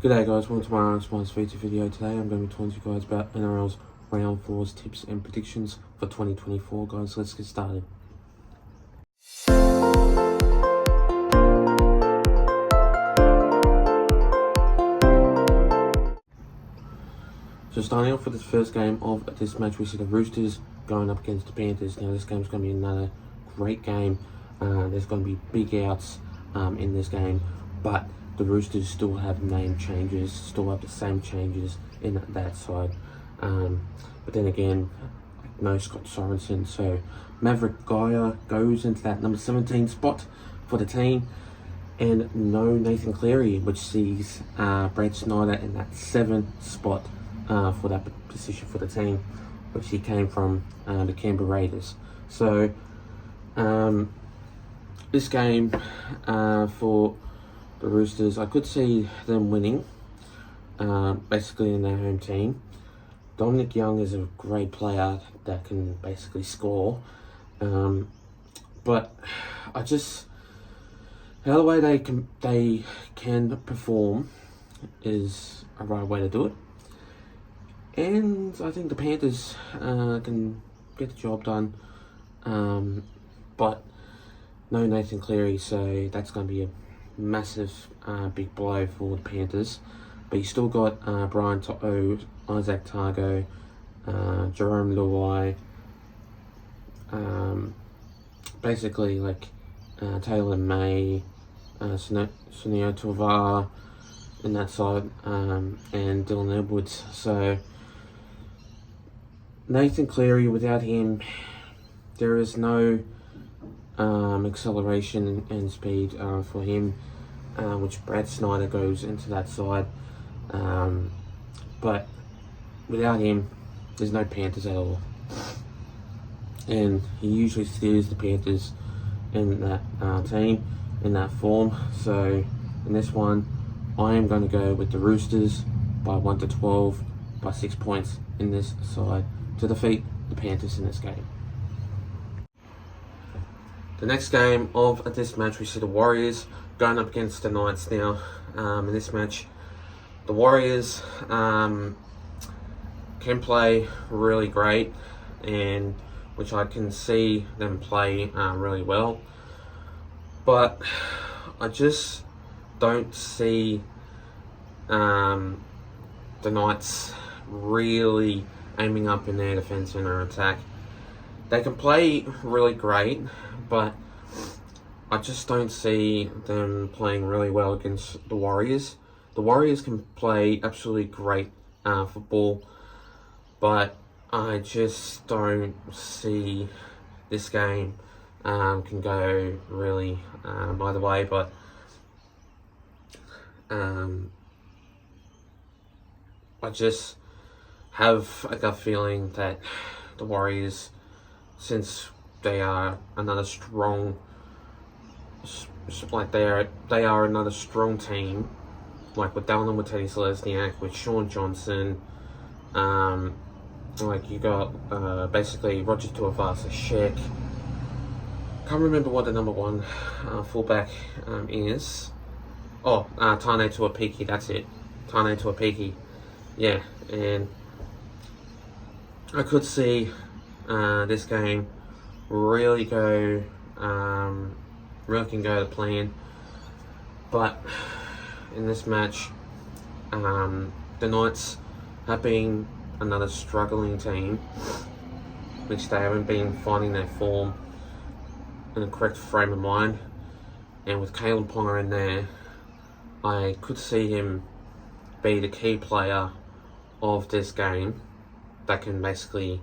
G'day guys, welcome to my Response feature video. Today I'm going to be talking to you guys about NRL's Round 4's tips and predictions for 2024 guys. Let's get started. So starting off with this first game of this match, we see the Roosters going up against the Panthers. Now this game's going to be another great game. There's going to be big outs in this game, but the Roosters still have name changes, still have the same changes in that side. But then again, no Scott Sorensen, so Maverick Geyer goes into that number 17 spot for the team, and no Nathan Cleary, which sees Brad Snyder in that 7th spot for that position for the team, which he came from the Canberra Raiders. So this game for the Roosters, I could see them winning, basically in their home team. Dominic Young is a great player that can basically score, but I just, how the way they can perform is a right way to do it, and I think the Panthers can get the job done, but no Nathan Cleary, so that's going to be a massive big blow for the Panthers. But you still got Brian To'o, Isaac Targo, Jerome Luai, basically like Taylor May, Sunio Tovar in that side, and Dylan Edwards. So Nathan Cleary, without him, there is no acceleration and speed for him, which Brad Snyder goes into that side, but without him there's no Panthers at all, and he usually steers the Panthers in that team, in that form. So in this one I am going to go with the Roosters by 1 to 12 by 6 points in this side to defeat the Panthers in this game. The next game of this match, we see the Warriors going up against the Knights. Now, in this match, the Warriors can play really great, and which I can see them play really well. But I just don't see the Knights really aiming up in their defense and their attack. They can play really great, but I just don't see them playing really well against the Warriors. The Warriors can play absolutely great football, but I just don't see this game can go really either way. But I just have a gut feeling that the Warriors, since they are another strong, like they are another strong team, like with Dallin, with Teddy Selesniak, with Sean Johnson, like you got basically Roger Tuivasa, Sheck. Can't remember what the number one fullback is. Oh, Tane Tuapiki, that's it. Tane Tuapiki, yeah. And I could see this game really can go to plan, but in this match, the Knights have been another struggling team, which they haven't been finding their form in the correct frame of mind, and with Caleb Ponga in there, I could see him be the key player of this game that can basically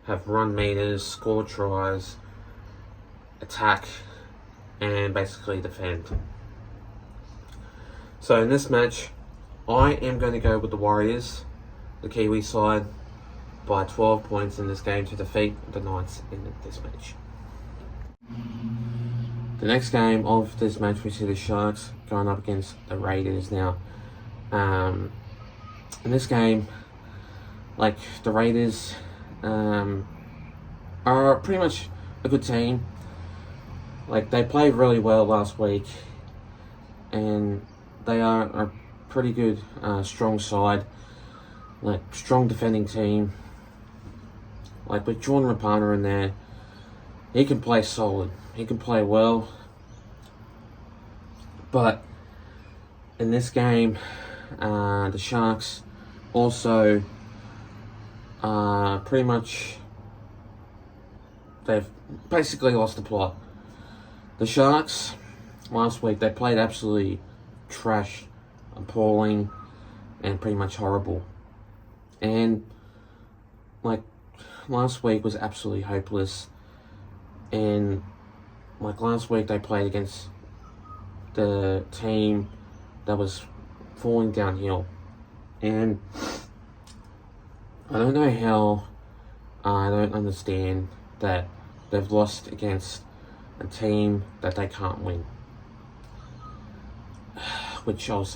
have run meters, score tries, attack, and basically defend. So in this match, I am going to go with the Warriors, the Kiwi side, by 12 points in this game to defeat the Knights in this match. The next game of this match, we see the Sharks going up against the Raiders. Now, in this game, like the Raiders are pretty much a good team. Like they played really well last week, and they are pretty good, strong side, like strong defending team. Like with Jordan Rapana in there, he can play solid. He can play well. But in this game, the Sharks also pretty much, they've basically lost the plot. The Sharks, last week, they played absolutely trash, appalling, and pretty much horrible. And, like, last week was absolutely hopeless. And, like, last week they played against the team that was falling downhill. And I don't know how, I don't understand that they've lost against a team that they can't win. Which I'll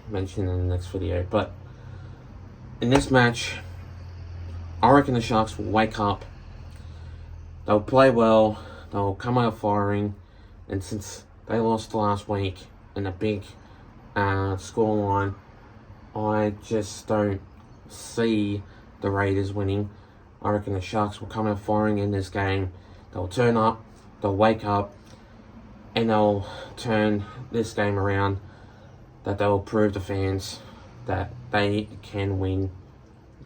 mention in the next video. But in this match, I reckon the Sharks will wake up. They'll play well. They'll come out firing. And since they lost last week in a big scoreline, I just don't see the Raiders winning. I reckon the Sharks will come out firing in this game. They'll turn up. They'll wake up. And they'll turn this game around. That they'll prove to fans that they can win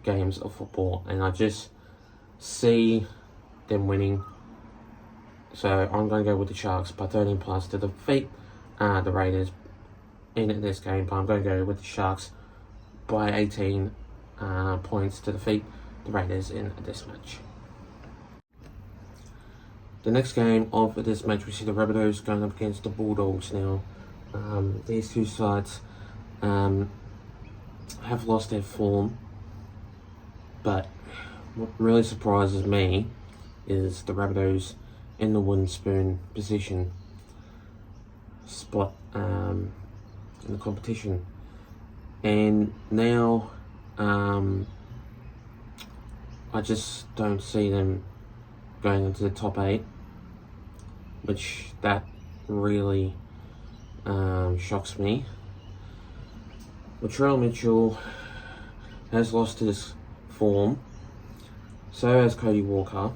games of football. And I just see them winning. So I'm going to go with the Sharks by 13 plus to defeat the Raiders in this game. But I'm going to go with the Sharks by 18 points to defeat the Raiders in this match. The next game of this match, we see the Rabbitohs going up against the Bulldogs now. These two sides have lost their form, but what really surprises me is the Rabbitohs in the wooden spoon position spot in the competition. And now I just don't see them going into the top 8, which that really shocks me. Latrell Mitchell has lost his form, so has Cody Walker.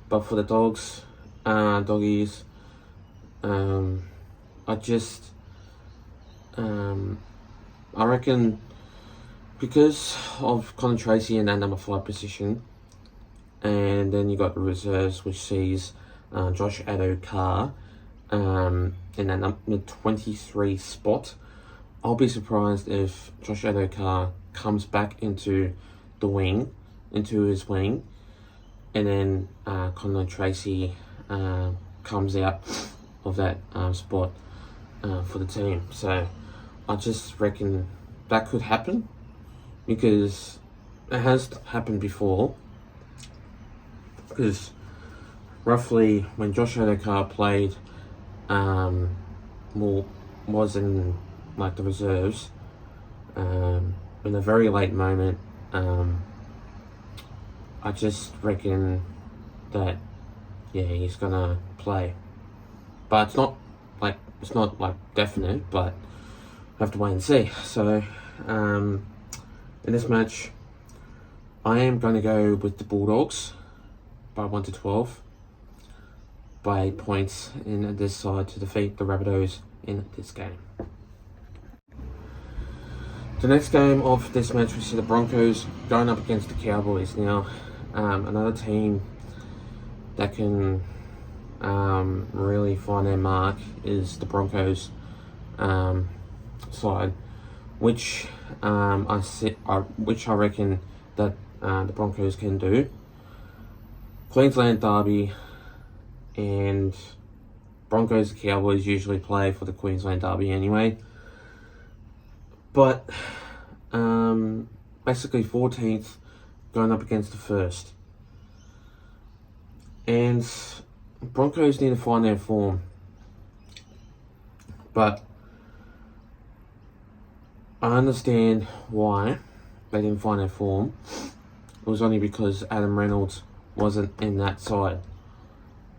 But for the doggies, I reckon because of Connor Tracy in that number 5 position, and then you got the reserves, which sees Josh Addo-Carr in that number 23 spot. I'll be surprised if Josh Addo-Carr comes back into his wing, and then Connor Tracy comes out of that spot for the team. So I just reckon that could happen, because it has happened before. Because roughly when Josh Addo-Carr played, was in like the reserves, in a very late moment, I just reckon that he's gonna play, but it's not like definite, but I have to wait and see. So in this match, I am going to go with the Bulldogs by 1 to 12 by 8 points in this side to defeat the Rabbitohs in this game. The next game of this match, we see the Broncos going up against the Cowboys. Now, another team that can really find their mark is the Broncos side, which I reckon that the Broncos can do. Queensland Derby, and Broncos and Cowboys usually play for the Queensland Derby anyway. But basically 14th going up against the 1st. And Broncos need to find their form. But I understand why they didn't find their form. It was only because Adam Reynolds wasn't in that side.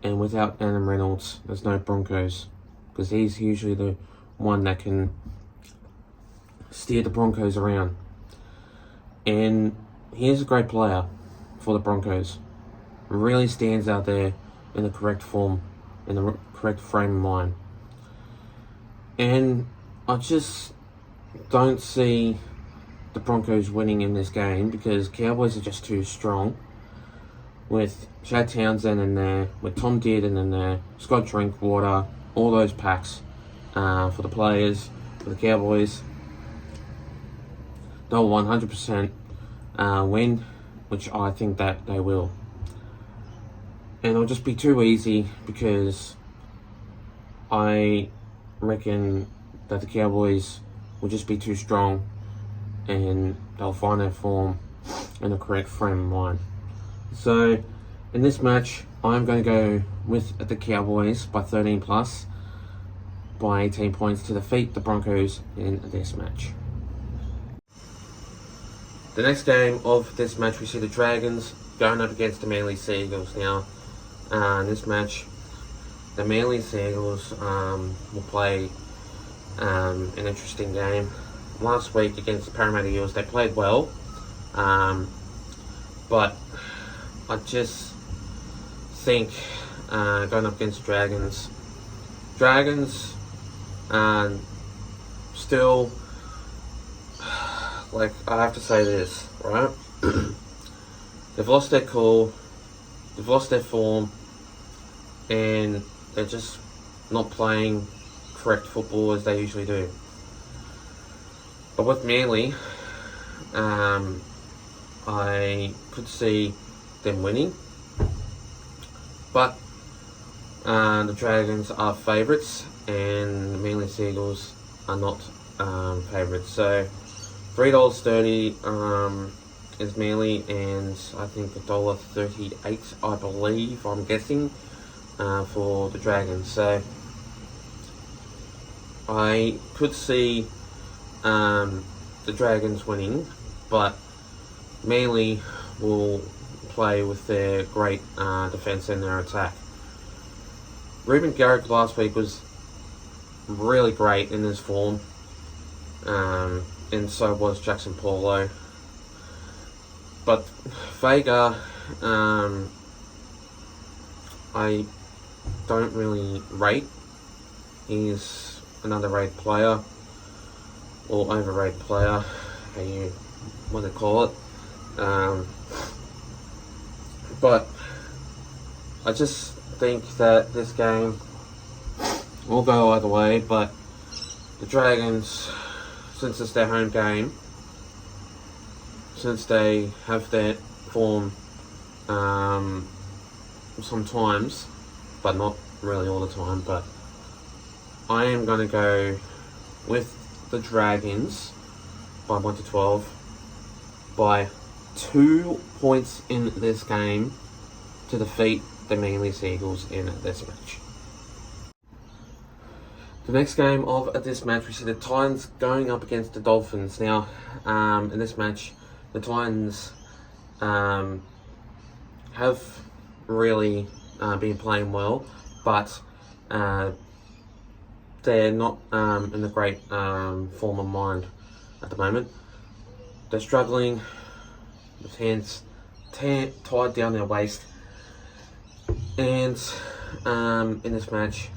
And without Adam Reynolds, there's no Broncos. Because he's usually the one that can steered the Broncos around. And he is a great player for the Broncos. Really stands out there in the correct form, in the correct frame of mind. And I just don't see the Broncos winning in this game because Cowboys are just too strong. With Chad Townsend in there, with Tom Dearden in there, Scott Drinkwater, all those packs for the players, for the Cowboys, they'll 100% win, which I think that they will. And it'll just be too easy because I reckon that the Cowboys will just be too strong and they'll find their form in the correct frame of mind. So, in this match, I'm going to go with the Cowboys by 13 plus by 18 points to defeat the Broncos in this match. The next game of this match, we see the Dragons going up against the Manly Seagulls. Now, in this match, the Manly Seagulls will play an interesting game. Last week against the Parramatta Eels, they played well, but I just think going up against Dragons still, like, I have to say this, right? They've lost their cool, they've lost their form, and they're just not playing correct football as they usually do. But with Manly, I could see them winning, but the Dragons are favourites and the Manly Seagulls are not favourites. So $3.30 is Manly, and I think $1.38, I believe, I'm guessing, for the Dragons. So I could see the Dragons winning, but Manly will play with their great defence and their attack. Ruben Garrick last week was really great in his form, and so was Jackson Paulo. But Vega, I don't really rate. He's an underrated player, or overrated player, how you want to call it. But I just think that this game will go either way, but the Dragons, since it's their home game, since they have their form sometimes, but not really all the time, but I am going to go with the Dragons by 1 to 12 by 2 points in this game to defeat the Manly Seagulls in this match. The next game of this match, we see the Titans going up against the Dolphins. Now, in this match, the Titans have really been playing well, but they're not in a great form of mind at the moment. They're struggling with hands tied down their waist, and in this match,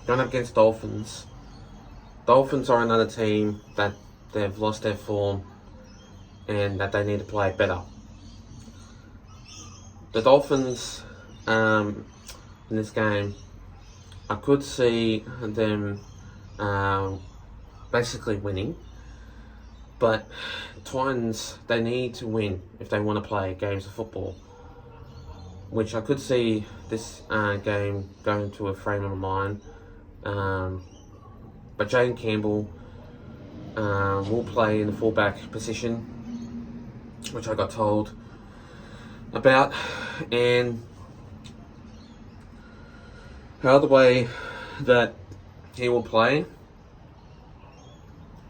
going up against Dolphins. Dolphins are another team that they've lost their form and that they need to play better. The Dolphins, in this game, I could see them basically winning, but Titans, they need to win if they want to play games of football, which I could see this game going to a frame of mind. But Jane Campbell will play in the fullback position, which I got told about, and how the way that he will play,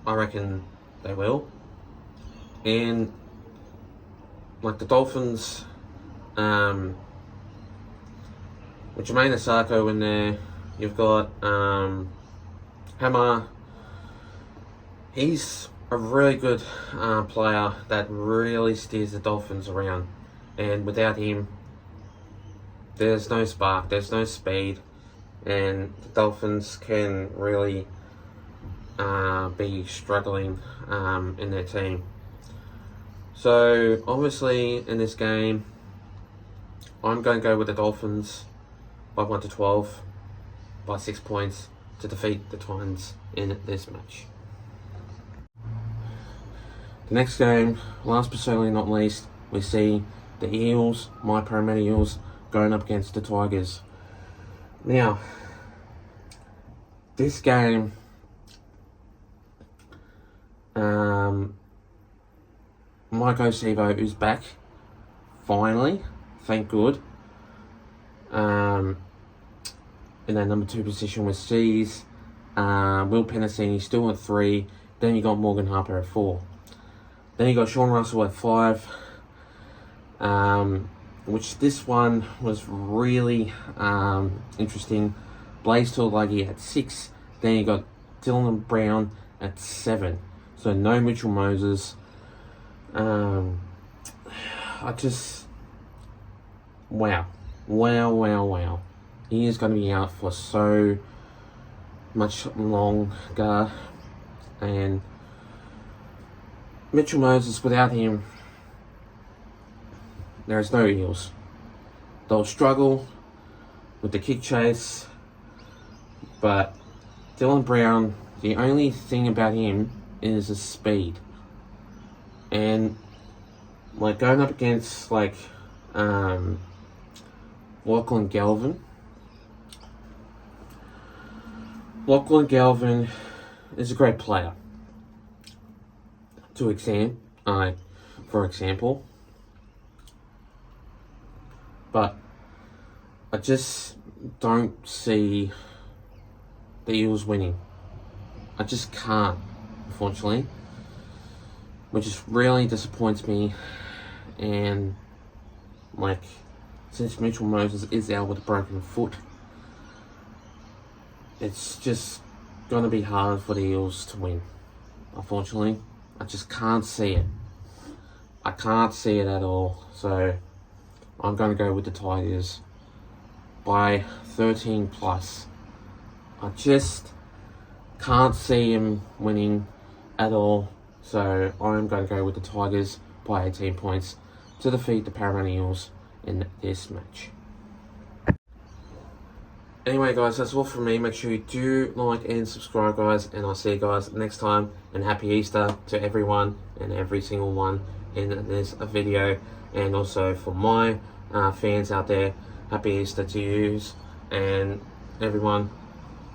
I reckon they will. And like the Dolphins, with Jermaine Asako in there, you've got Hammer, He's a really good player that really steers the Dolphins around, and without him, there's no spark, there's no speed, and the Dolphins can really be struggling in their team. So obviously in this game, I'm going to go with the Dolphins by 1-12 by 6 points to defeat the Titans in this match. The next game, last but certainly not least, we see the Eels, my Parramatta Eels, going up against the Tigers. Now, this game, Mike Osevo is back, finally, thank good. In that number 2 position with C's, Will Penasini still at 3, then you got Morgan Harper at 4. Then you got Sean Russell at 5, which this one was really interesting. Blaze Tuolagi at 6. Then you got Dylan Brown at 7. So no Mitchell Moses. Wow. He is going to be out for so much longer. And Mitchell Moses, without him, there is no Eels. They'll struggle with the kick chase, but Dylan Brown, the only thing about him is his speed. And like going up against like Lachlan Galvin. Lachlan Galvin is a great player. For example, but I just don't see the Eels winning. I just can't, unfortunately, which just really disappoints me. And like, since Mitchell Moses is out with a broken foot, it's just gonna be hard for the Eels to win, unfortunately. I just can't see it. I can't see it at all. So I'm going to go with the Tigers by 13 plus. I just can't see him winning at all. So I'm going to go with the Tigers by 18 points to defeat the Parramatta Eels in this match. Anyway guys, that's all from me. Make sure you do like and subscribe guys, and I'll see you guys next time, and happy Easter to everyone and every single one in this video. And also for my fans out there, happy Easter to you, and everyone,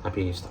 happy Easter.